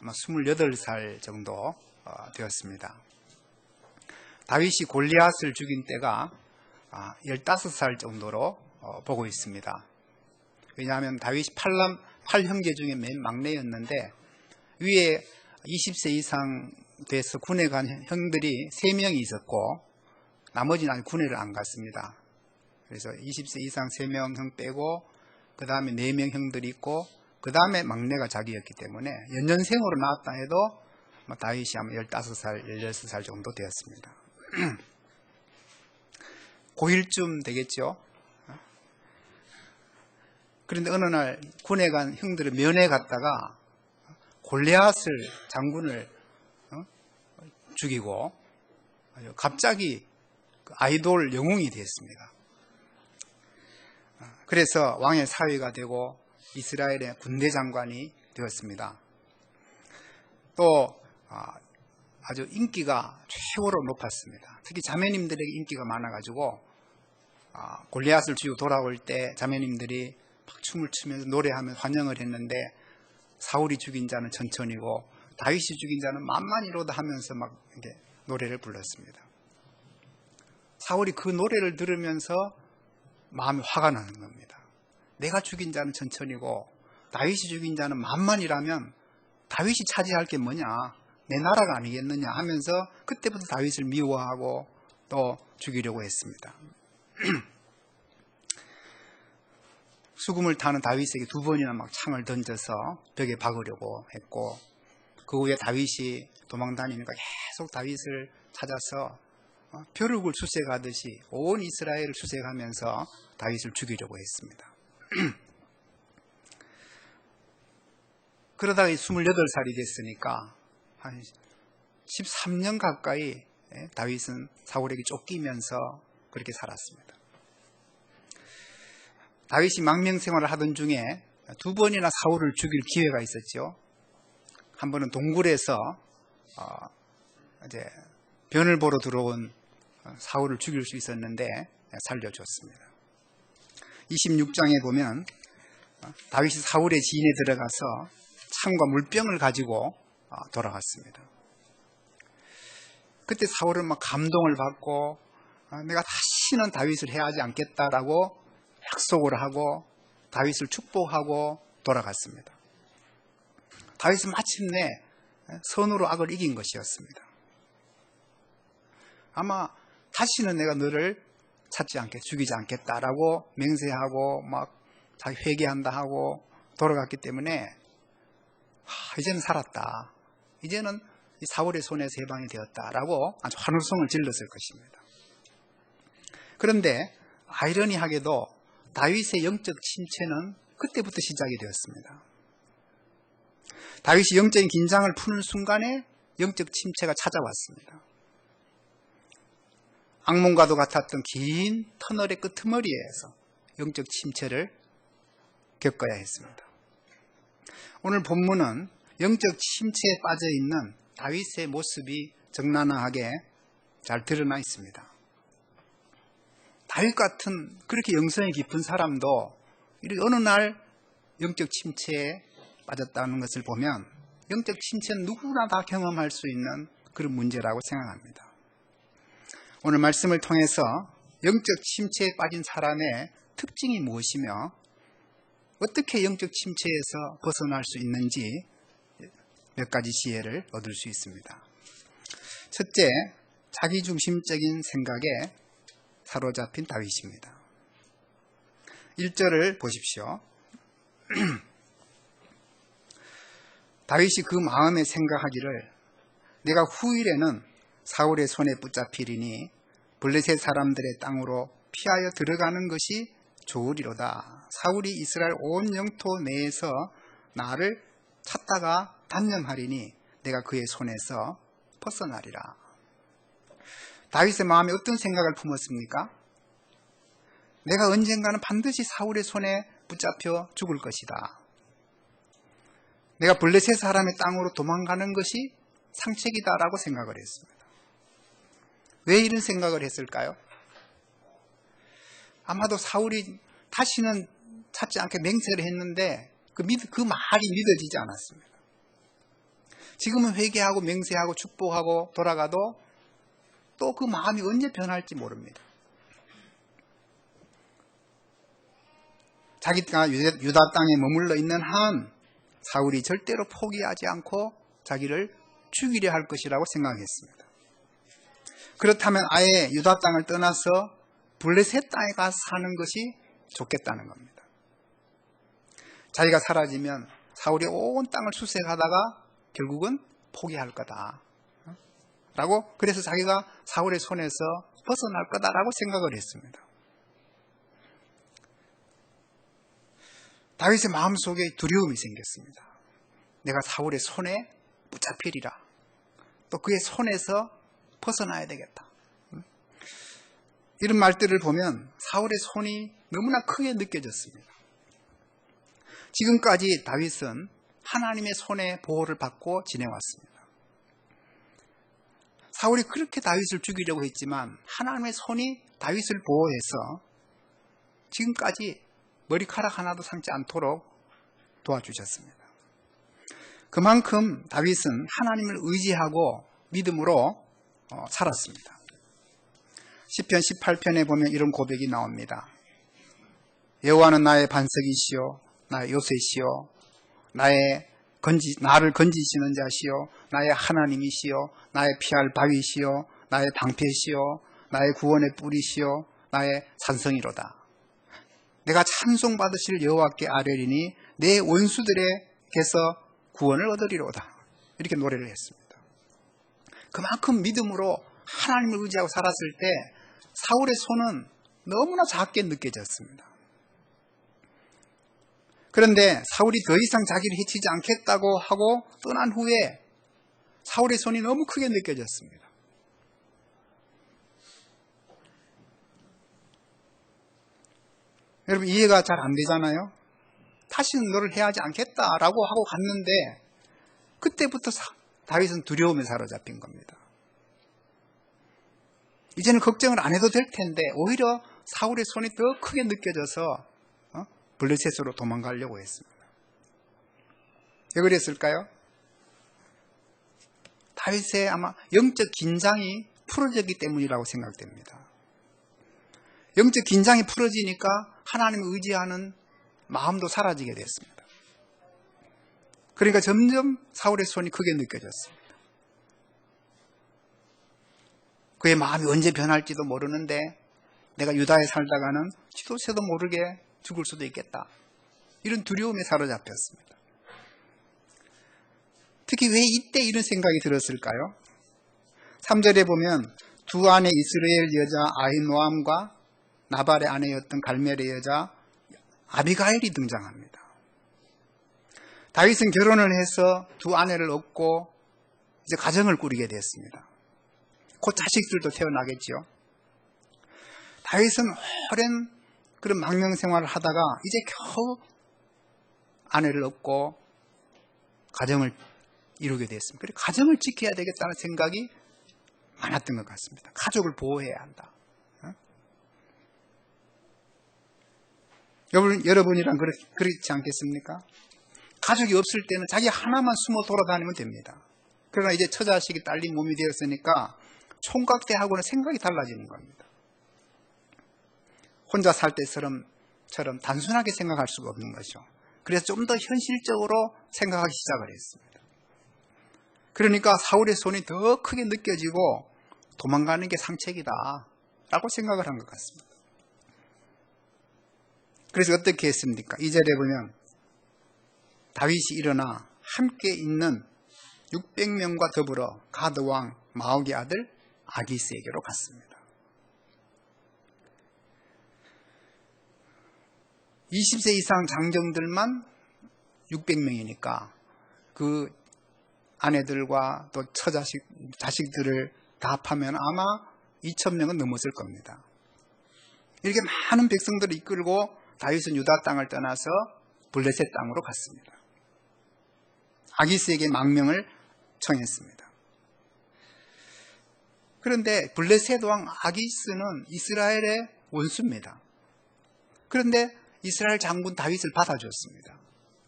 아마 28살 정도 되었습니다. 다윗이 골리앗을 죽인 때가 15살 정도로 보고 있습니다. 왜냐하면 다윗이 8형제 중에 맨 막내였는데 위에 20세 이상 돼서 군에 간 형들이 3명이 있었고 나머지는 아직 군에를 안 갔습니다. 그래서 20세 이상 3명 형 빼고 그 다음에 4명 형들이 있고 그 다음에 막내가 자기였기 때문에 연년생으로 나왔다 해도 다윗이 아마 15살, 16살 정도 되었습니다. 고1쯤 되겠죠. 그런데 어느 날 군에 간 형들을 면회 갔다가 골리앗을 장군을 죽이고 갑자기 아이돌 영웅이 되었습니다. 그래서 왕의 사위가 되고 이스라엘의 군대 장관이 되었습니다. 또 아주 인기가 최고로 높았습니다. 특히 자매님들에게 인기가 많아가지고 골리앗을 죽이고 돌아올 때 자매님들이 막 춤을 추면서 노래하면서 환영을 했는데 사울이 죽인 자는 천천히고 다윗이 죽인 자는 만만이로다 하면서 막 이렇게 노래를 불렀습니다. 사울이 그 노래를 들으면서 마음이 화가 나는 겁니다. 내가 죽인 자는 천천히고 다윗이 죽인 자는 만만이라면 다윗이 차지할 게 뭐냐, 내 나라가 아니겠느냐 하면서 그때부터 다윗을 미워하고 또 죽이려고 했습니다. 수금을 타는 다윗에게 2번이나 막 창을 던져서 벽에 박으려고 했고 그 후에 다윗이 도망다니니까 계속 다윗을 찾아서 벼룩을 수색하듯이 온 이스라엘을 수색하면서 다윗을 죽이려고 했습니다. 그러다가 28살이 됐으니까 한 13년 가까이 다윗은 사울에게 쫓기면서 그렇게 살았습니다. 다윗이 망명생활을 하던 중에 2번이나 사울을 죽일 기회가 있었죠. 한 번은 동굴에서 이제 변을 보러 들어온 사울을 죽일 수 있었는데 살려줬습니다. 26장에 보면 다윗이 사울의 지인에 들어가서 창과 물병을 가지고 돌아갔습니다. 그때 사울은 막 감동을 받고 내가 다시는 다윗을 해하지 않겠다라고 약속을 하고 다윗을 축복하고 돌아갔습니다. 다윗은 마침내 선으로 악을 이긴 것이었습니다. 아마 다시는 내가 너를 찾지 않겠다, 죽이지 않겠다라고 맹세하고 막 자기 회개한다 하고 돌아갔기 때문에 이제는 살았다, 이제는 사울의 손에서 해방이 되었다라고 아주 환호성을 질렀을 것입니다. 그런데 아이러니하게도 다윗의 영적 침체는 그때부터 시작이 되었습니다. 다윗이 영적인 긴장을 푸는 순간에 영적 침체가 찾아왔습니다. 악몽과도 같았던 긴 터널의 끄트머리에서 영적 침체를 겪어야 했습니다. 오늘 본문은 영적 침체에 빠져있는 다윗의 모습이 적나라하게 잘 드러나 있습니다. 다윗 같은 그렇게 영성이 깊은 사람도 이렇게 어느 날 영적 침체에 빠졌다는 것을 보면 영적 침체는 누구나 다 경험할 수 있는 그런 문제라고 생각합니다. 오늘 말씀을 통해서 영적 침체에 빠진 사람의 특징이 무엇이며 어떻게 영적 침체에서 벗어날 수 있는지 몇 가지 지혜를 얻을 수 있습니다. 첫째, 자기중심적인 생각에 사로잡힌 다윗입니다. 1절을 보십시오. 다윗이 그 마음에 생각하기를 내가 후일에는 사울의 손에 붙잡히리니 블레셋 사람들의 땅으로 피하여 들어가는 것이 좋으리로다. 사울이 이스라엘 온 영토 내에서 나를 찾다가 단념하리니 내가 그의 손에서 벗어나리라. 다윗의 마음에 어떤 생각을 품었습니까? 내가 언젠가는 반드시 사울의 손에 붙잡혀 죽을 것이다. 내가 블레셋 사람의 땅으로 도망가는 것이 상책이다라고 생각을 했습니다. 왜 이런 생각을 했을까요? 아마도 사울이 다시는 찾지 않게 맹세를 했는데 그 말이 믿어지지 않았습니다. 지금은 회개하고 맹세하고 축복하고 돌아가도 또 그 마음이 언제 변할지 모릅니다. 자기가 유다 땅에 머물러 있는 한 사울이 절대로 포기하지 않고 자기를 죽이려 할 것이라고 생각했습니다. 그렇다면 아예 유다 땅을 떠나서 블레셋 땅에 가서 사는 것이 좋겠다는 겁니다. 자기가 사라지면 사울이 온 땅을 수색하다가 결국은 포기할 거다 라고, 그래서 자기가 사울의 손에서 벗어날 거다라고 생각을 했습니다. 다윗의 마음속에 두려움이 생겼습니다. 내가 사울의 손에 붙잡히리라. 또 그의 손에서 벗어나야 되겠다. 이런 말들을 보면 사울의 손이 너무나 크게 느껴졌습니다. 지금까지 다윗은 하나님의 손의 보호를 받고 지내왔습니다. 사울이 그렇게 다윗을 죽이려고 했지만 하나님의 손이 다윗을 보호해서 지금까지 머리카락 하나도 상지 않도록 도와주셨습니다. 그만큼 다윗은 하나님을 의지하고 믿음으로 살았습니다. 시편 18편에 보면 이런 고백이 나옵니다. 여호와는 나의 반석이시요 나의 요새시요 나를 건지시는 자시요 나의 하나님이시요 나의 피할 바위시요 나의 방패시요 나의 구원의 뿌리시요 나의 산성이로다. 내가 찬송받으실 여호와께 아뢰리니 내 원수들에게서 구원을 얻으리로다. 이렇게 노래를 했습니다. 그만큼 믿음으로 하나님을 의지하고 살았을 때 사울의 손은 너무나 작게 느껴졌습니다. 그런데 사울이 더 이상 자기를 해치지 않겠다고 하고 떠난 후에 사울의 손이 너무 크게 느껴졌습니다. 여러분, 이해가 잘 안 되잖아요. 다시는 너를 해하지 않겠다라고 하고 갔는데 그때부터 다윗은 두려움에 사로잡힌 겁니다. 이제는 걱정을 안 해도 될 텐데 오히려 사울의 손이 더 크게 느껴져서 블레셋으로 도망가려고 했습니다. 왜 그랬을까요? 다윗의 아마 영적 긴장이 풀어졌기 때문이라고 생각됩니다. 영적 긴장이 풀어지니까 하나님을 의지하는 마음도 사라지게 됐습니다. 그러니까 점점 사울의 손이 크게 느껴졌습니다. 그의 마음이 언제 변할지도 모르는데 내가 유다에 살다가는 지도 새도 모르게 죽을 수도 있겠다. 이런 두려움에 사로잡혔습니다. 특히 왜 이때 이런 생각이 들었을까요? 3절에 보면 두 아내 이스라엘 여자 아히노암과 나발의 아내였던 갈멜의 여자 아비가일이 등장합니다. 다윗은 결혼을 해서 두 아내를 얻고 이제 가정을 꾸리게 됐습니다. 곧 자식들도 태어나겠죠. 다윗은 오랜 그런 망명 생활을 하다가 이제 겨우 아내를 얻고 가정을 이루게 됐습니다. 그리고 가정을 지켜야 되겠다는 생각이 많았던 것 같습니다. 가족을 보호해야 한다. 여러분이랑 그렇지 않겠습니까? 가족이 없을 때는 자기 하나만 숨어 돌아다니면 됩니다. 그러나 이제 처자식이 딸린 몸이 되었으니까 총각대하고는 생각이 달라지는 겁니다. 혼자 살 때처럼 단순하게 생각할 수가 없는 거죠. 그래서 좀 더 현실적으로 생각하기 시작을 했습니다. 그러니까 사울의 손이 더 크게 느껴지고 도망가는 게 상책이다 라고 생각을 한 것 같습니다. 그래서 어떻게 했습니까? 2절에 보면 다윗이 일어나 함께 있는 600명과 더불어 가드왕 마옥의 아들 아기스에게로 갔습니다. 20세 이상 장정들만 600명이니까 그 아내들과 또 자식들을 다 합하면 아마 2000명은 넘었을 겁니다. 이렇게 많은 백성들을 이끌고 다윗은 유다 땅을 떠나서 블레셋 땅으로 갔습니다. 아기스에게 망명을 청했습니다. 그런데 블레셋 왕 아기스는 이스라엘의 원수입니다. 그런데 이스라엘 장군 다윗을 받아줬습니다.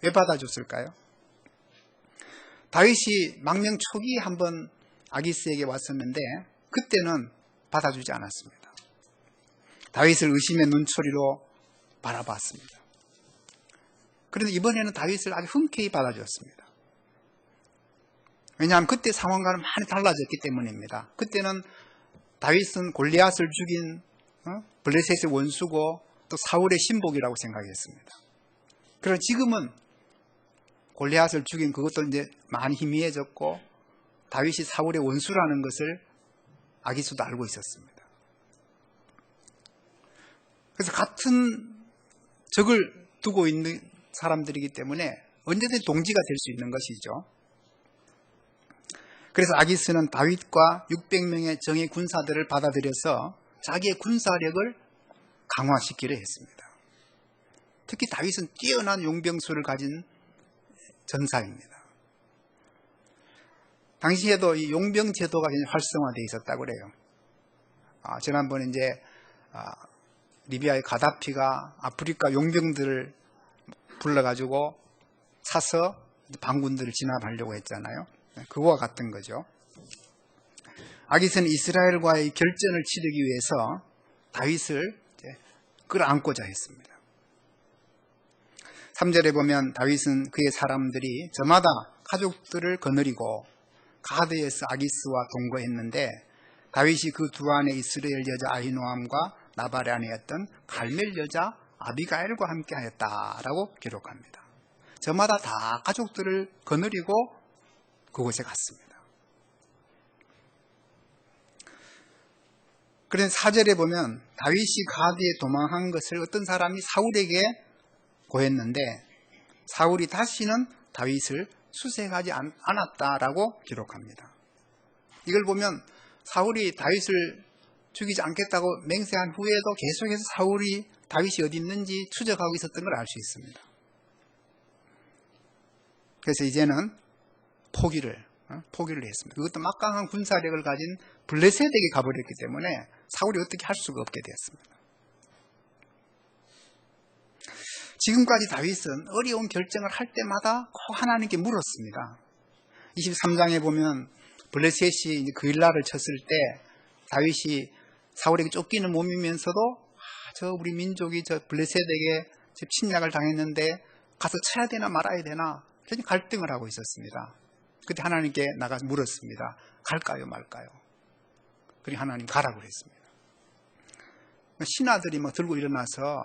왜 받아줬을까요? 다윗이 망명 초기에 한번 아기스에게 왔었는데 그때는 받아주지 않았습니다. 다윗을 의심의 눈초리로 바라봤습니다. 그런데 이번에는 다윗을 아주 흔쾌히 받아주었습니다. 왜냐하면 그때 상황과는 많이 달라졌기 때문입니다. 그때는 다윗은 골리앗을 죽인 블레셋의 원수고 또 사울의 신복이라고 생각했습니다. 그러나 지금은 골리앗을 죽인 그것도 이제 많이 희미해졌고 다윗이 사울의 원수라는 것을 아기스도 알고 있었습니다. 그래서 같은 적을 두고 있는 사람들이기 때문에 언제든지 동지가 될 수 있는 것이죠. 그래서 아기스는 다윗과 600명의 정예 군사들을 받아들여서 자기의 군사력을 강화시키려 했습니다. 특히 다윗은 뛰어난 용병수를 가진 전사입니다. 당시에도 이 용병 제도가 굉장히 활성화되어 있었다고 그래요. 지난번에 이제 리비아의 가다피가 아프리카 용병들을 불러가지고 사서 반군들을 진압하려고 했잖아요. 그거와 같은 거죠. 아기스는 이스라엘과의 결전을 치르기 위해서 다윗을 끌어안고자 했습니다. 3절에 보면 다윗은 그의 사람들이 저마다 가족들을 거느리고 가드에서 아기스와 동거했는데 다윗이 그 두 안에 이스라엘 여자 아히노암과 나발의 아내였던 갈멜 여자 아비가일과 함께 하였다라고 기록합니다. 저마다 다 가족들을 거느리고 그곳에 갔습니다. 그래서 4절에 보면 다윗이 가드에 도망한 것을 어떤 사람이 사울에게 고했는데 사울이 다시는 다윗을 수색하지 않았다라고 기록합니다. 이걸 보면 사울이 다윗을 죽이지 않겠다고 맹세한 후에도 계속해서 사울이 다윗이 어디 있는지 추적하고 있었던 걸 알 수 있습니다. 그래서 이제는 포기를 했습니다. 그것도 막강한 군사력을 가진 블레셋에게 가버렸기 때문에 사울이 어떻게 할 수가 없게 되었습니다. 지금까지 다윗은 어려운 결정을 할 때마다 꼭 하나님께 물었습니다. 23장에 보면 블레셋이 그일라를 쳤을 때 다윗이 사울에게 쫓기는 몸이면서도 저 우리 민족이 저 블레셋에게 침략을 당했는데 가서 쳐야 되나 말아야 되나 굉장히 갈등을 하고 있었습니다. 그때 하나님께 나가서 물었습니다. 갈까요 말까요? 그리고 하나님 가라고 했습니다. 신하들이 막 들고 일어나서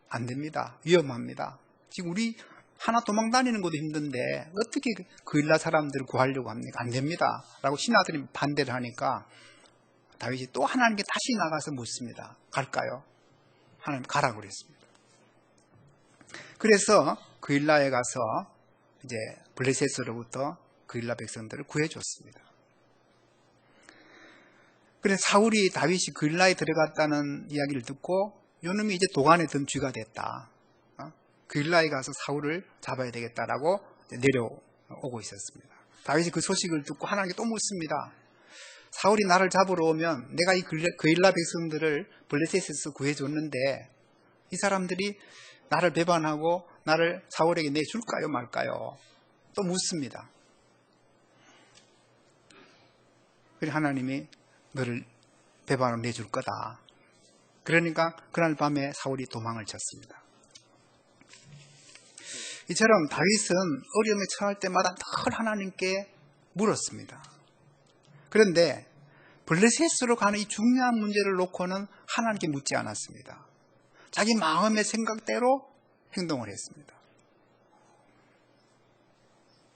안 됩니다. 위험합니다. 지금 우리 하나 도망 다니는 것도 힘든데 어떻게 그일라 사람들을 구하려고 합니까? 안 됩니다. 라고 신하들이 반대를 하니까 다윗이 또 하나님께 다시 나가서 묻습니다. 갈까요? 하나님 가라고 그랬습니다. 그래서 그일라에 가서 이제 블레셋으로부터 그일라 백성들을 구해줬습니다. 그래서 사울이 다윗이 그일라에 들어갔다는 이야기를 듣고 요놈이 이제 도간에 든 쥐가 됐다. 그일라에 가서 사울을 잡아야 되겠다라고 내려오고 있었습니다. 다윗이 그 소식을 듣고 하나님께 또 묻습니다. 사울이 나를 잡으러 오면 내가 이 그일라 백성들을 블레셋에서 구해줬는데 이 사람들이 나를 배반하고 나를 사울에게 내줄까요 말까요? 또 묻습니다. 그래서 하나님이 너를 배반하고 내줄 거다. 그러니까 그날 밤에 사울이 도망을 쳤습니다. 이처럼 다윗은 어려움에 처할 때마다 늘 하나님께 물었습니다. 그런데 블레셋으로 가는 이 중요한 문제를 놓고는 하나님께 묻지 않았습니다. 자기 마음의 생각대로 행동을 했습니다.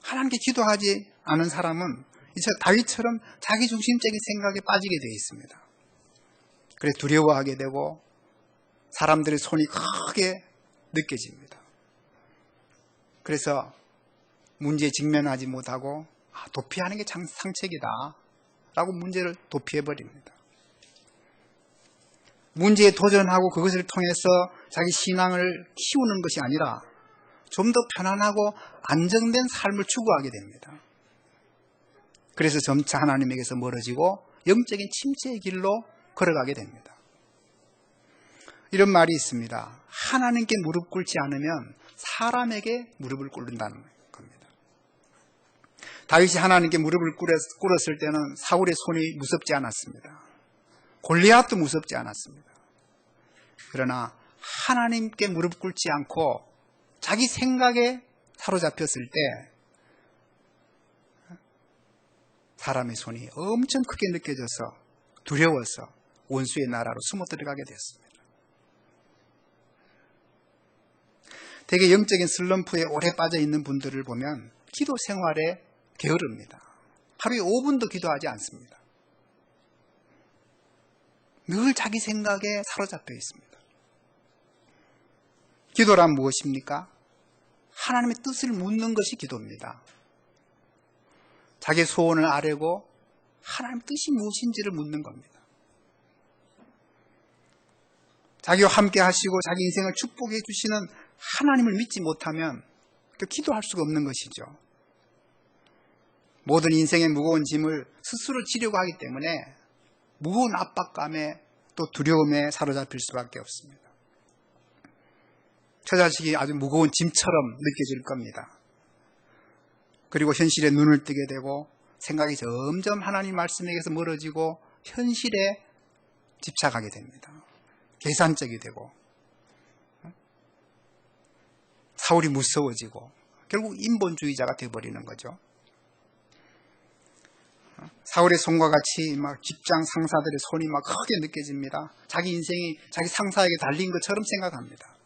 하나님께 기도하지 않은 사람은 이제 다윗처럼 자기중심적인 생각에 빠지게 되어 있습니다. 그래서 두려워하게 되고 사람들의 손이 크게 느껴집니다. 그래서 문제에 직면하지 못하고 도피하는 게 상책이다 라고 문제를 도피해버립니다. 문제에 도전하고 그것을 통해서 자기 신앙을 키우는 것이 아니라 좀 더 편안하고 안정된 삶을 추구하게 됩니다. 그래서 점차 하나님에게서 멀어지고 영적인 침체의 길로 걸어가게 됩니다. 이런 말이 있습니다. 하나님께 무릎 꿇지 않으면 사람에게 무릎을 꿇는다는 겁니다. 다윗이 하나님께 무릎을 꿇었을 때는 사울의 손이 무섭지 않았습니다. 골리앗도 무섭지 않았습니다. 그러나 하나님께 무릎 꿇지 않고 자기 생각에 사로잡혔을 때 사람의 손이 엄청 크게 느껴져서 두려워서 원수의 나라로 숨어 들어가게 됐습니다. 되게 영적인 슬럼프에 오래 빠져 있는 분들을 보면 기도 생활에 게으릅니다. 하루에 5분도 기도하지 않습니다. 늘 자기 생각에 사로잡혀 있습니다. 기도란 무엇입니까? 하나님의 뜻을 묻는 것이 기도입니다. 자기 소원을 아뢰고 하나님의 뜻이 무엇인지를 묻는 겁니다. 자기와 함께 하시고 자기 인생을 축복해 주시는 하나님을 믿지 못하면 기도할 수가 없는 것이죠. 모든 인생의 무거운 짐을 스스로 지려고 하기 때문에 무거운 압박감에 또 두려움에 사로잡힐 수밖에 없습니다. 처자식이 아주 무거운 짐처럼 느껴질 겁니다. 그리고 현실에 눈을 뜨게 되고 생각이 점점 하나님 말씀에게서 멀어지고 현실에 집착하게 됩니다. 계산적이 되고 사울이 무서워지고 결국 인본주의자가 되어버리는 거죠. 사울의 손과 같이 막 직장 상사들의 손이 막 크게 느껴집니다. 자기 인생이 자기 상사에게 달린 것처럼 생각합니다.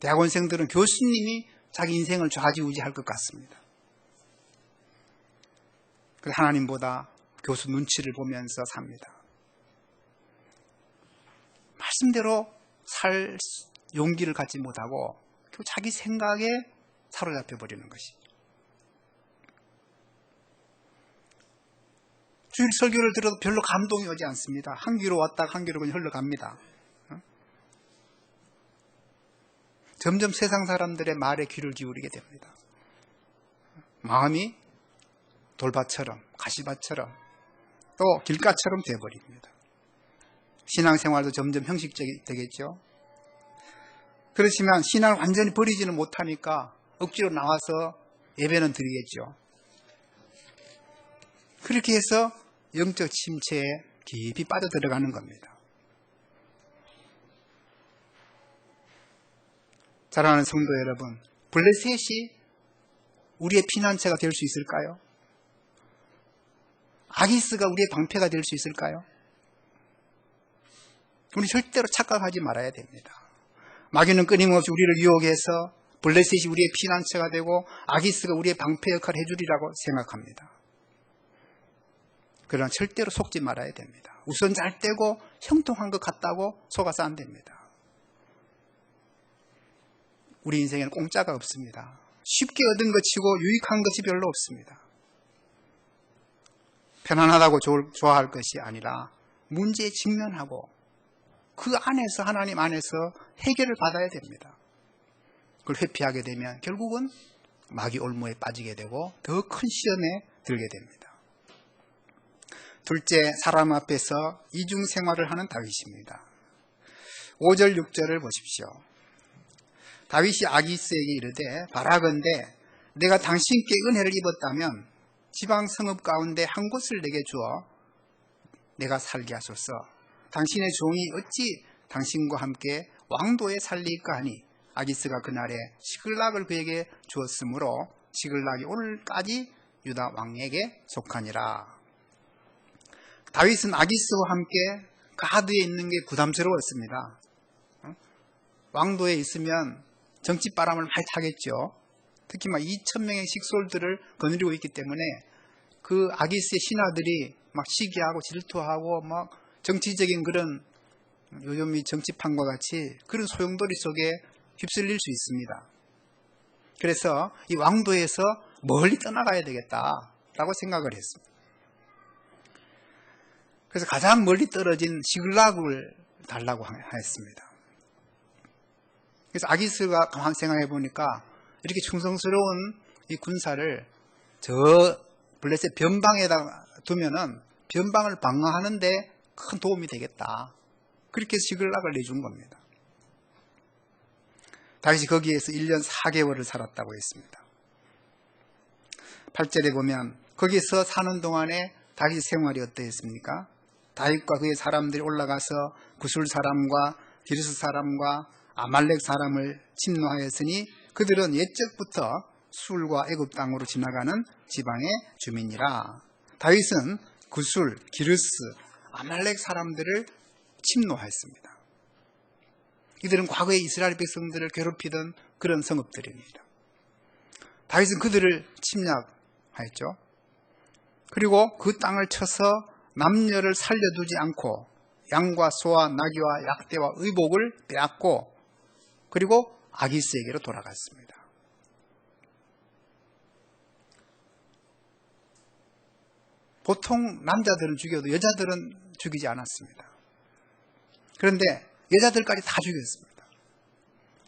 대학원생들은 교수님이 자기 인생을 좌지우지할 것 같습니다. 그래서 하나님보다 교수 눈치를 보면서 삽니다. 말씀대로 살 용기를 갖지 못하고 자기 생각에 사로잡혀 버리는 것이죠. 주일 설교를 들어도 별로 감동이 오지 않습니다. 한 귀로 왔다가 한 귀로 그냥 흘러갑니다. 점점 세상 사람들의 말에 귀를 기울이게 됩니다. 마음이 돌밭처럼 가시밭처럼 또 길가처럼 되어버립니다. 신앙생활도 점점 형식적이 되겠죠. 그렇지만 신앙을 완전히 버리지는 못하니까 억지로 나와서 예배는 드리겠죠. 그렇게 해서 영적 침체에 깊이 빠져들어가는 겁니다. 사랑하는 성도 여러분, 블레셋이 우리의 피난처가 될 수 있을까요? 아기스가 우리의 방패가 될 수 있을까요? 우리 절대로 착각하지 말아야 됩니다. 마귀는 끊임없이 우리를 유혹해서 블레셋이 우리의 피난처가 되고 아기스가 우리의 방패 역할을 해주리라고 생각합니다. 그러나 절대로 속지 말아야 됩니다. 우선 잘 떼고 형통한 것 같다고 속아서 안 됩니다. 우리 인생에는 공짜가 없습니다. 쉽게 얻은 것 치고 유익한 것이 별로 없습니다. 편안하다고 좋아할 것이 아니라 문제에 직면하고 그 안에서 하나님 안에서 해결을 받아야 됩니다. 그걸 회피하게 되면 결국은 마귀 올무에 빠지게 되고 더 큰 시험에 들게 됩니다. 둘째, 사람 앞에서 이중 생활을 하는 다윗입니다. 5절 6절을 보십시오. 다윗이 아기스에게 이르되 바라건대 내가 당신께 은혜를 입었다면 지방 성읍 가운데 한 곳을 내게 주어 내가 살게 하소서. 당신의 종이 어찌 당신과 함께 왕도에 살리까 하니 아기스가 그날에 시글락을 그에게 주었으므로 시글락이 오늘까지 유다 왕에게 속하니라. 다윗은 아기스와 함께 가드에 있는 게 부담스러웠습니다. 왕도에 있으면 정치바람을 많이 타겠죠. 특히 막 2,000명의 식솔들을 거느리고 있기 때문에 그 아기스의 신하들이 막 시기하고 질투하고 막 정치적인 그런 요즘 이 정치판과 같이 그런 소용돌이 속에 휩쓸릴 수 있습니다. 그래서 이 왕도에서 멀리 떠나가야 되겠다라고 생각을 했습니다. 그래서 가장 멀리 떨어진 시글락을 달라고 했습니다. 그래서 아기스가 가만 생각해 보니까 이렇게 충성스러운 이 군사를 저 블레셋 변방에다 두면은 변방을 방어하는데 큰 도움이 되겠다. 그렇게 해서 시글락을 내준 겁니다. 다윗이 거기에서 1년 4개월을 살았다고 했습니다. 8절에 보면 거기서 사는 동안에 다윗 생활이 어떠했습니까? 다윗과 그의 사람들이 올라가서 구술 사람과 기르스 사람과 아말렉 사람을 침노하였으니 그들은 옛적부터 술과 애굽 땅으로 지나가는 지방의 주민이라. 다윗은 구술, 기르스, 아말렉 사람들을 침노했습니다. 이들은 과거에 이스라엘 백성들을 괴롭히던 그런 성읍들입니다. 다윗은 그들을 침략하였죠. 그리고 그 땅을 쳐서 남녀를 살려두지 않고 양과 소와 나귀와 약대와 의복을 빼앗고 그리고 아기스에게로 돌아갔습니다. 보통 남자들은 죽여도 여자들은 죽이지 않았습니다. 그런데 여자들까지 다 죽였습니다.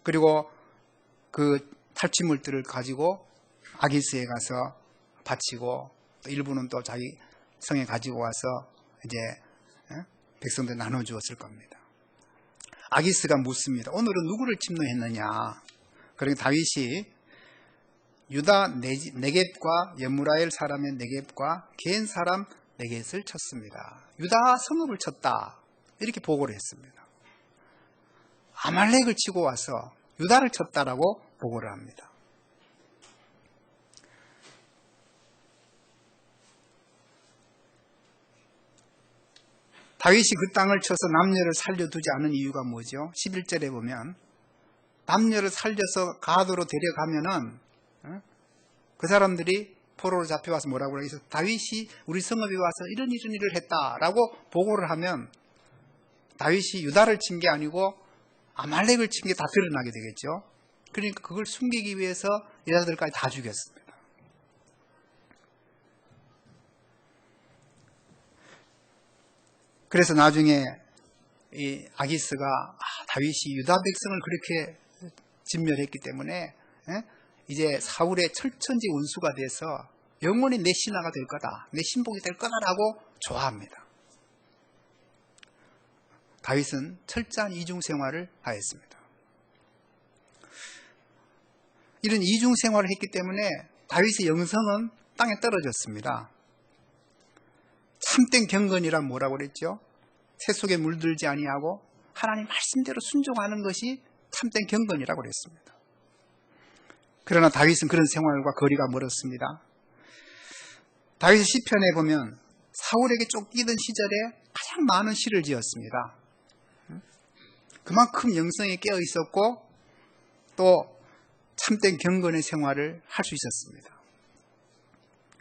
그리고 그 탈취물들을 가지고 아기스에 가서 바치고 또 일부는 또 자기 성에 가지고 와서 이제 백성들 나눠주었을 겁니다. 아기스가 묻습니다. 오늘은 누구를 침노했느냐? 그러니까 다윗이 유다 네겝과 여무라엘 사람의 네겝과 겐 사람 네겝을 쳤습니다. 유다 성읍을 쳤다. 이렇게 보고를 했습니다. 아말렉을 치고 와서 유다를 쳤다라고 보고를 합니다. 다윗이 그 땅을 쳐서 남녀를 살려두지 않은 이유가 뭐죠? 11절에 보면 남녀를 살려서 가도로 데려가면은 그 사람들이 포로로 잡혀와서 뭐라고 그래서 다윗이 우리 성읍에 와서 이런 일을 했다라고 보고를 하면 다윗이 유다를 친 게 아니고 아말렉을 친 게 다 드러나게 되겠죠. 그러니까 그걸 숨기기 위해서 여자들까지 다 죽였습니다. 그래서 나중에 이 아기스가 다윗이 유다 백성을 그렇게 진멸했기 때문에 이제 사울의 철천지 원수가 돼서 영원히 내 신하가 될 거다, 내 신복이 될 거다라고 좋아합니다. 다윗은 철저한 이중 생활을 하였습니다. 이런 이중 생활을 했기 때문에 다윗의 영성은 땅에 떨어졌습니다. 참된 경건이란 뭐라고 그랬죠? 새 속에 물들지 아니하고 하나님 말씀대로 순종하는 것이 참된 경건이라고 그랬습니다. 그러나 다윗은 그런 생활과 거리가 멀었습니다. 다윗의 시편에 보면 사울에게 쫓기던 시절에 가장 많은 시를 지었습니다. 그만큼 영성에 깨어 있었고 또 참된 경건의 생활을 할 수 있었습니다.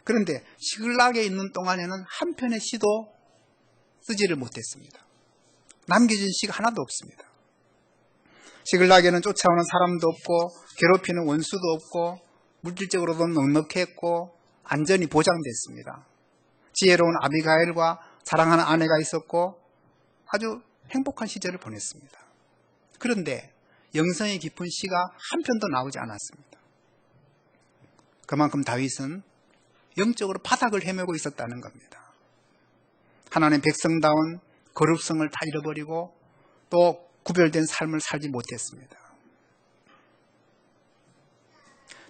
그런데 시글락에 있는 동안에는 한 편의 시도 쓰지를 못했습니다. 남겨진 시가 하나도 없습니다. 시글락에는 쫓아오는 사람도 없고 괴롭히는 원수도 없고 물질적으로도 넉넉했고 안전이 보장됐습니다. 지혜로운 아비가일과 사랑하는 아내가 있었고 아주 행복한 시절을 보냈습니다. 그런데 영성이 깊은 시가 한 편도 나오지 않았습니다. 그만큼 다윗은 영적으로 바닥을 헤매고 있었다는 겁니다. 하나님의 백성다운 거룩성을 다 잃어버리고 또 구별된 삶을 살지 못했습니다.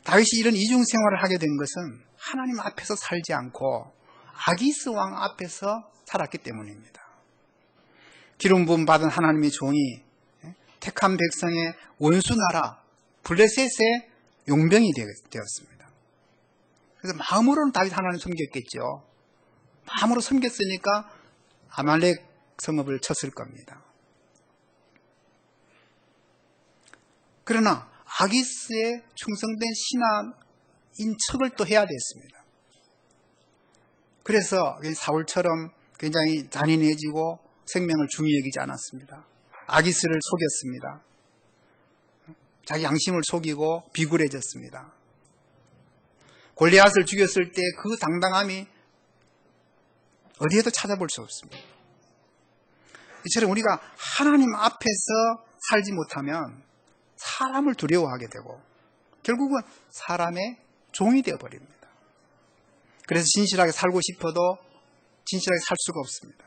다윗이 이런 이중 생활을 하게 된 것은 하나님 앞에서 살지 않고 아기스 왕 앞에서 살았기 때문입니다. 기름 부음 받은 하나님의 종이 택한 백성의 원수 나라 블레셋의 용병이 되었습니다. 그래서 마음으로는 다윗 하나님 섬겼겠죠. 마음으로 섬겼으니까 아말렉 성읍을 쳤을 겁니다. 그러나 아기스의 충성된 신하인 척을 또 해야 됐습니다. 그래서 사울처럼 굉장히 잔인해지고 생명을 중히 여기지 않았습니다. 아기스를 속였습니다. 자기 양심을 속이고 비굴해졌습니다. 골리앗을 죽였을 때 그 당당함이 어디에도 찾아볼 수 없습니다. 이처럼 우리가 하나님 앞에서 살지 못하면 사람을 두려워하게 되고 결국은 사람의 종이 되어버립니다. 그래서 진실하게 살고 싶어도 진실하게 살 수가 없습니다.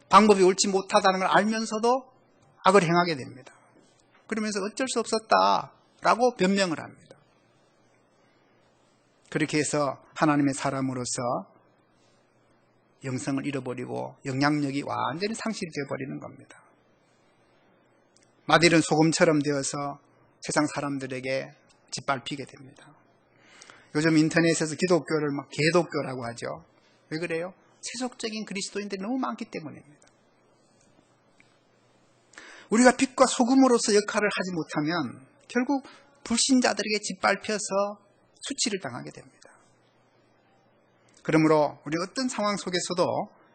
방법이 옳지 못하다는 걸 알면서도 악을 행하게 됩니다. 그러면서 어쩔 수 없었다라고 변명을 합니다. 그렇게 해서 하나님의 사람으로서 영성을 잃어버리고 영향력이 완전히 상실되어 버리는 겁니다. 마딜은 소금처럼 되어서 세상 사람들에게 짓밟히게 됩니다. 요즘 인터넷에서 기독교를 막 개독교라고 하죠. 왜 그래요? 세속적인 그리스도인들이 너무 많기 때문입니다. 우리가 빛과 소금으로서 역할을 하지 못하면 결국 불신자들에게 짓밟혀서 수치를 당하게 됩니다. 그러므로 우리 어떤 상황 속에서도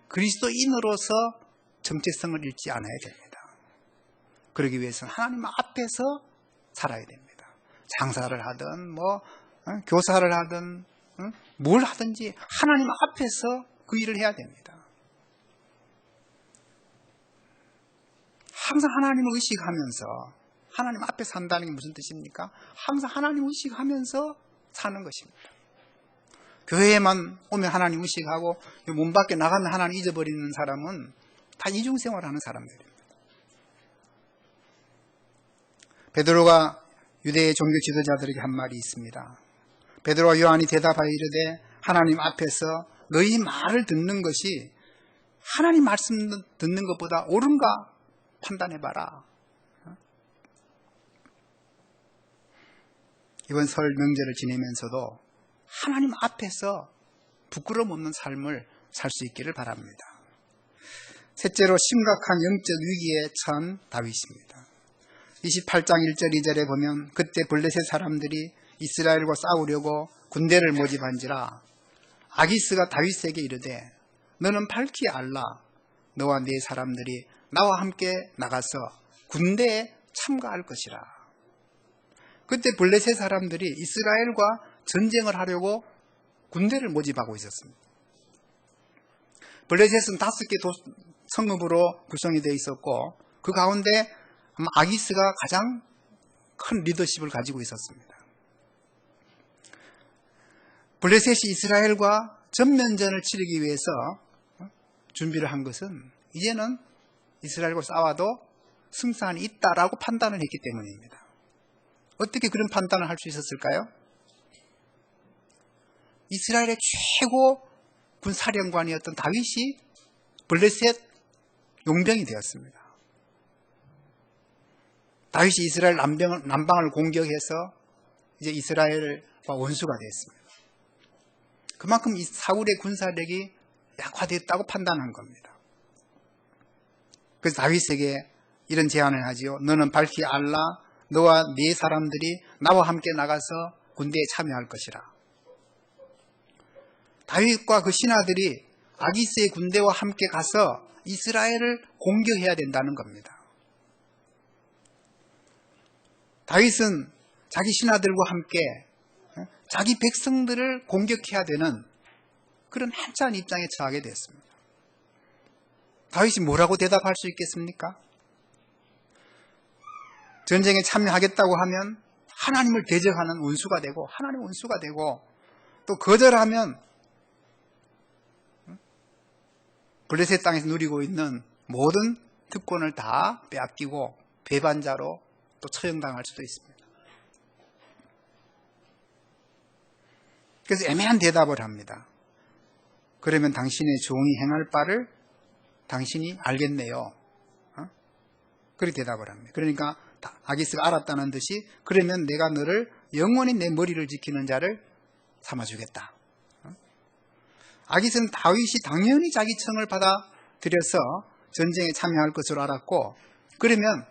그리스도인으로서 정체성을 잃지 않아야 됩니다. 그러기 위해서는 하나님 앞에서 살아야 됩니다. 장사를 하든 교사를 하든 뭘 하든지 하나님 앞에서 그 일을 해야 됩니다. 항상 하나님을 의식하면서 하나님 앞에 산다는 게 무슨 뜻입니까? 항상 하나님 의식하면서 사는 것입니다. 교회에만 오면 하나님 의식하고 문 밖에 나가면 하나님 잊어버리는 사람은 다 이중생활하는 사람들입니다. 베드로가 유대의 종교 지도자들에게 한 말이 있습니다. 베드로와 요한이 대답하여 이르되 하나님 앞에서 너희 말을 듣는 것이 하나님 말씀 듣는 것보다 옳은가 판단해봐라. 이번 설 명절을 지내면서도 하나님 앞에서 부끄러움 없는 삶을 살 수 있기를 바랍니다. 셋째로 심각한 영적 위기에 처한 다윗입니다. 28장 1절 2절에 보면 그때 블레셋 사람들이 이스라엘과 싸우려고 군대를 모집한지라 아기스가 다윗에게 이르되 너는 밝히 알라 너와 네 사람들이 나와 함께 나가서 군대에 참가할 것이라. 그때 블레셋 사람들이 이스라엘과 전쟁을 하려고 군대를 모집하고 있었습니다. 블레셋은 5개 성읍으로 구성이 되어 있었고 그 가운데 아기스가 가장 큰 리더십을 가지고 있었습니다. 블레셋이 이스라엘과 전면전을 치르기 위해서 준비를 한 것은 이제는 이스라엘과 싸워도 승산이 있다라고 판단을 했기 때문입니다. 어떻게 그런 판단을 할 수 있었을까요? 이스라엘의 최고 군사령관이었던 다윗이 블레셋 용병이 되었습니다. 다윗이 이스라엘 남방을 공격해서 이제 이스라엘과 원수가 됐습니다. 그만큼 이 사울의 군사력이 약화됐다고 판단한 겁니다. 그래서 다윗에게 이런 제안을 하지요. 너는 밝히 알라 너와 네 사람들이 나와 함께 나가서 군대에 참여할 것이라. 다윗과 그 신하들이 아기스의 군대와 함께 가서 이스라엘을 공격해야 된다는 겁니다. 다윗은 자기 신하들과 함께 자기 백성들을 공격해야 되는 그런 한참 입장에 처하게 됐습니다. 다윗이 뭐라고 대답할 수 있겠습니까? 전쟁에 참여하겠다고 하면 하나님을 대적하는 원수가 되고 하나님 원수가 되고 또 거절하면 블레셋 땅에서 누리고 있는 모든 특권을 다 빼앗기고 배반자로 또 처형당할 수도 있습니다. 그래서 애매한 대답을 합니다. 그러면 당신의 종이 행할 바를 당신이 알겠네요. 그렇게 대답을 합니다. 그러니까 아기스가 알았다는 듯이 그러면 내가 너를 영원히 내 머리를 지키는 자를 삼아주겠다. 아기스는 다윗이 당연히 자기 청을 받아들여서 전쟁에 참여할 것으로 알았고 그러면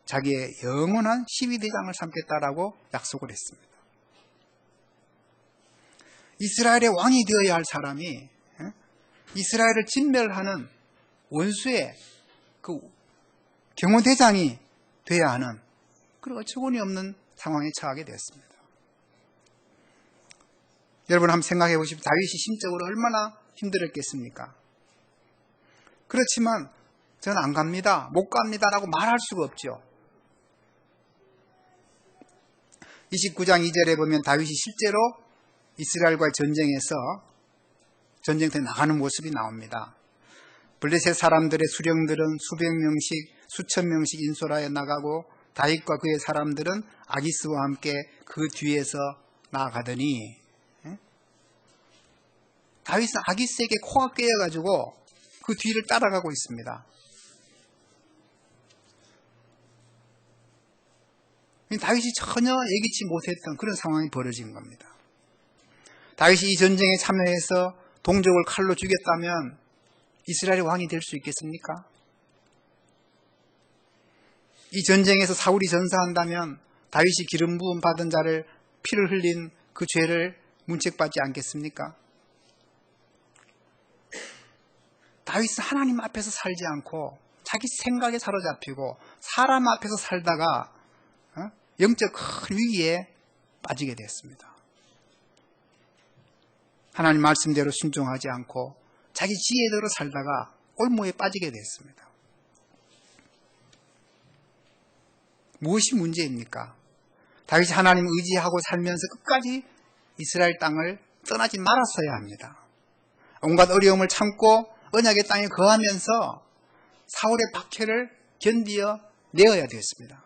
자기의 영원한 시위대장을 삼겠다라고 약속을 했습니다. 이스라엘의 왕이 되어야 할 사람이 이스라엘을 진멸하는 원수의 그 경호대장이 되어야 하는 그런 어처구니 없는 상황에 처하게 되었습니다. 여러분 한번 생각해 보십시오. 다윗이 심적으로 얼마나 힘들었겠습니까? 그렇지만 저는 안 갑니다, 못 갑니다 라고 말할 수가 없죠. 29장 2절에 보면 다윗이 실제로 이스라엘과의 전쟁터에 나가는 모습이 나옵니다. 블레셋 사람들의 수령들은 수백 명씩 수천 명씩 인솔하여 나가고 다윗과 그의 사람들은 아기스와 함께 그 뒤에서 나아가더니 다윗은 아기새에게 코가 깨어가지고 그 뒤를 따라가고 있습니다. 다윗이 전혀 예기치 못했던 그런 상황이 벌어진 겁니다. 다윗이 이 전쟁에 참여해서 동족을 칼로 죽였다면 이스라엘의 왕이 될 수 있겠습니까? 이 전쟁에서 사울이 전사한다면 다윗이 기름 부음 받은 자를 피를 흘린 그 죄를 문책받지 않겠습니까? 다윗은 하나님 앞에서 살지 않고 자기 생각에 사로잡히고 사람 앞에서 살다가 영적 큰 위기에 빠지게 됐습니다. 하나님 말씀대로 순종하지 않고 자기 지혜대로 살다가 올무에 빠지게 됐습니다. 무엇이 문제입니까? 다윗이 하나님 의지하고 살면서 끝까지 이스라엘 땅을 떠나지 말았어야 합니다. 온갖 어려움을 참고 언약의 땅에 거하면서 사울의 박해를 견디어 내어야 되었습니다.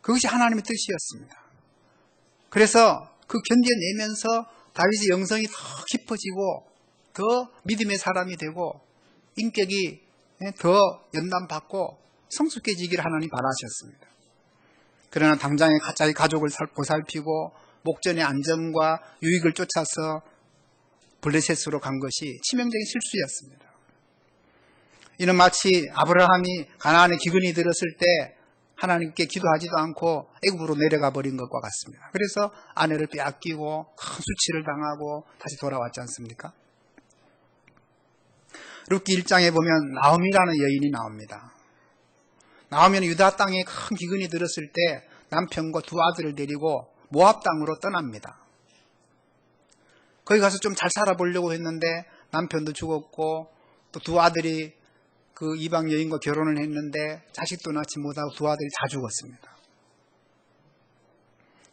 그것이 하나님의 뜻이었습니다. 그래서 그 견뎌내면서 다윗의 영성이 더 깊어지고 더 믿음의 사람이 되고 인격이 더 연단받고 성숙해지기를 하나님 바라셨습니다. 그러나 당장에 자기 가족을 보살피고 목전의 안정과 유익을 쫓아서 블레셋으로 간 것이 치명적인 실수였습니다. 이는 마치 아브라함이 가나안에 기근이 들었을 때 하나님께 기도하지도 않고 애굽으로 내려가 버린 것과 같습니다. 그래서 아내를 빼앗기고 큰 수치를 당하고 다시 돌아왔지 않습니까? 룻기 1장에 보면 나오미라는 여인이 나옵니다. 나오미는 유다 땅에 큰 기근이 들었을 때 남편과 두 아들을 데리고 모압 땅으로 떠납니다. 거기 가서 좀 잘 살아보려고 했는데 남편도 죽었고 또 두 아들이 그 이방 여인과 결혼을 했는데 자식도 낳지 못하고 두 아들이 다 죽었습니다.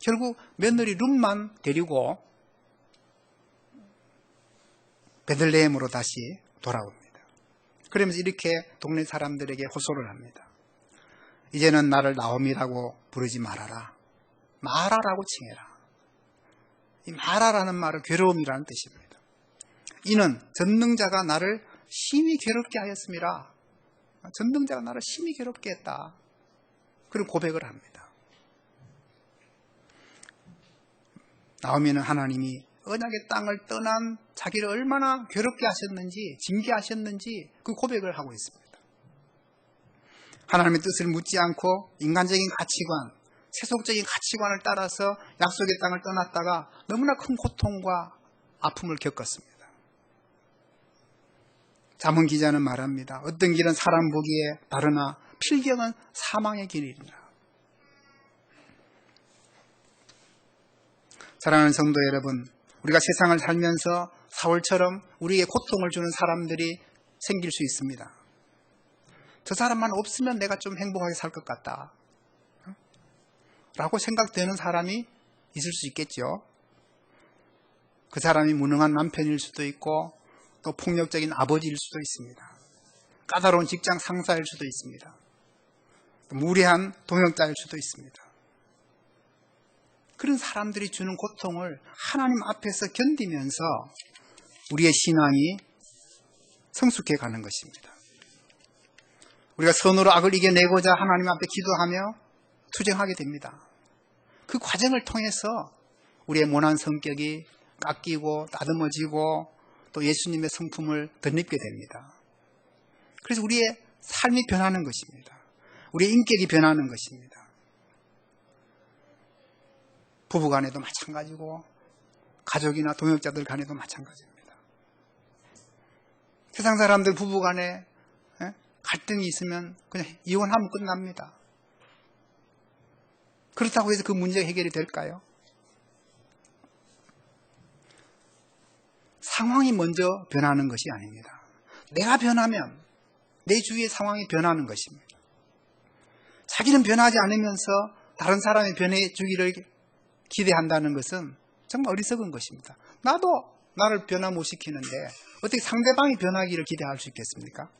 결국 며느리 룻만 데리고 베들레헴으로 다시 돌아옵니다. 그러면서 이렇게 동네 사람들에게 호소를 합니다. 이제는 나를 나오미라고 부르지 말아라. 마라라고 칭해라. 이 마라라는 말은 괴로움이라는 뜻입니다. 이는 전능자가 나를 심히 괴롭게 하였음이라. 전능자가 나를 심히 괴롭게 했다. 그런 고백을 합니다. 나오미는 하나님이 언약의 땅을 떠난 자기를 얼마나 괴롭게 하셨는지, 징계하셨는지 그 고백을 하고 있습니다. 하나님의 뜻을 묻지 않고 인간적인 가치관, 세속적인 가치관을 따라서 약속의 땅을 떠났다가 너무나 큰 고통과 아픔을 겪었습니다. 잠언 기자는 말합니다. 어떤 길은 사람 보기에 바르나 필경은 사망의 길이니라. 사랑하는 성도 여러분, 우리가 세상을 살면서 사울처럼 우리에게 고통을 주는 사람들이 생길 수 있습니다. 저 사람만 없으면 내가 좀 행복하게 살 것 같다 라고 생각되는 사람이 있을 수 있겠죠. 그 사람이 무능한 남편일 수도 있고 또 폭력적인 아버지일 수도 있습니다. 까다로운 직장 상사일 수도 있습니다. 또 무례한 동역자일 수도 있습니다. 그런 사람들이 주는 고통을 하나님 앞에서 견디면서 우리의 신앙이 성숙해 가는 것입니다. 우리가 선으로 악을 이겨내고자 하나님 앞에 기도하며 투쟁하게 됩니다. 그 과정을 통해서 우리의 모난 성격이 깎이고 다듬어지고 또 예수님의 성품을 덧입게 됩니다. 그래서 우리의 삶이 변하는 것입니다. 우리의 인격이 변하는 것입니다. 부부 간에도 마찬가지고 가족이나 동역자들 간에도 마찬가지입니다. 세상 사람들 부부 간에 갈등이 있으면 그냥 이혼하면 끝납니다. 그렇다고 해서 그 문제가 해결이 될까요? 상황이 먼저 변하는 것이 아닙니다. 내가 변하면 내 주위의 상황이 변하는 것입니다. 자기는 변하지 않으면서 다른 사람이 변해주기를 기대한다는 것은 정말 어리석은 것입니다. 나도 나를 변화 못 시키는데 어떻게 상대방이 변하기를 기대할 수 있겠습니까?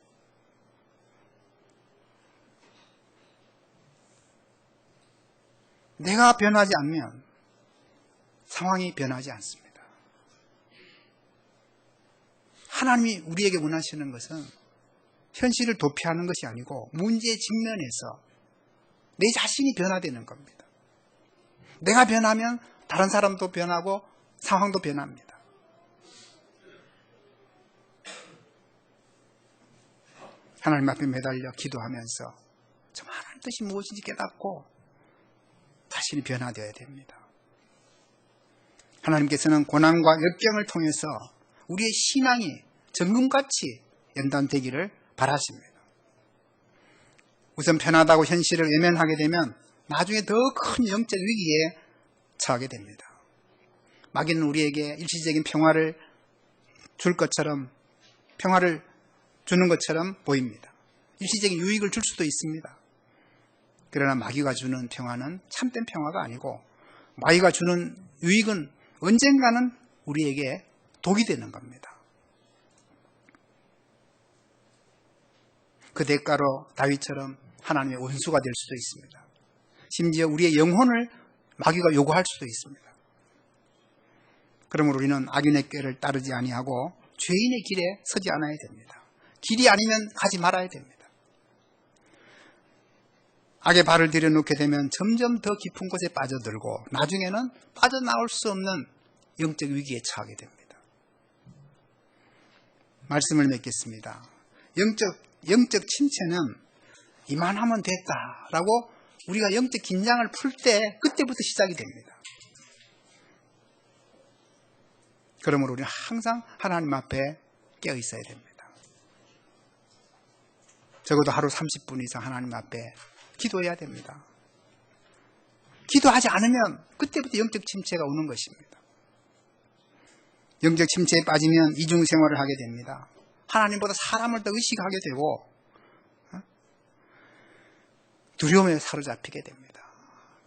내가 변하지 않으면 상황이 변하지 않습니다. 하나님이 우리에게 원하시는 것은 현실을 도피하는 것이 아니고 문제 직면에서 내 자신이 변화되는 겁니다. 내가 변하면 다른 사람도 변하고 상황도 변합니다. 하나님 앞에 매달려 기도하면서 정말 하나님 뜻이 무엇인지 깨닫고 자신이 변화되어야 됩니다. 하나님께서는 고난과 역경을 통해서 우리의 신앙이 정금같이 연단되기를 바라십니다. 우선 편하다고 현실을 외면하게 되면 나중에 더 큰 영적 위기에 처하게 됩니다. 마귀는 우리에게 일시적인 평화를 줄 것처럼, 평화를 주는 것처럼 보입니다. 일시적인 유익을 줄 수도 있습니다. 그러나 마귀가 주는 평화는 참된 평화가 아니고 마귀가 주는 유익은 언젠가는 우리에게 독이 되는 겁니다. 그 대가로 다윗처럼 하나님의 원수가 될 수도 있습니다. 심지어 우리의 영혼을 마귀가 요구할 수도 있습니다. 그러므로 우리는 악인의 꾀를 따르지 아니하고 죄인의 길에 서지 않아야 됩니다. 길이 아니면 가지 말아야 됩니다. 악의 발을 들여놓게 되면 점점 더 깊은 곳에 빠져들고 나중에는 빠져나올 수 없는 영적 위기에 처하게 됩니다. 말씀을 맺겠습니다. 영적 침체는 이만하면 됐다라고 우리가 영적 긴장을 풀 때 그때부터 시작이 됩니다. 그러므로 우리는 항상 하나님 앞에 깨어 있어야 됩니다. 적어도 하루 30분 이상 하나님 앞에 기도해야 됩니다. 기도하지 않으면 그때부터 영적 침체가 오는 것입니다. 영적 침체에 빠지면 이중생활을 하게 됩니다. 하나님보다 사람을 더 의식하게 되고 두려움에 사로잡히게 됩니다.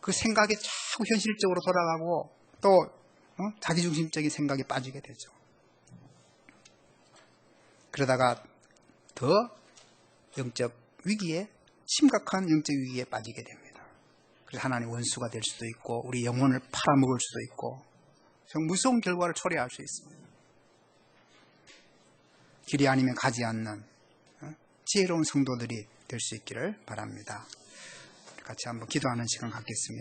그 생각이 자꾸 현실적으로 돌아가고 또 자기중심적인 생각에 빠지게 되죠. 그러다가 더 영적 위기에, 심각한 영적 위기에 빠지게 됩니다. 그래서 하나님 원수가 될 수도 있고 우리 영혼을 팔아먹을 수도 있고 정말 무서운 결과를 초래할 수 있습니다. 길이 아니면 가지 않는 지혜로운 성도들이 될 수 있기를 바랍니다. 같이 한번 기도하는 시간 갖겠습니다.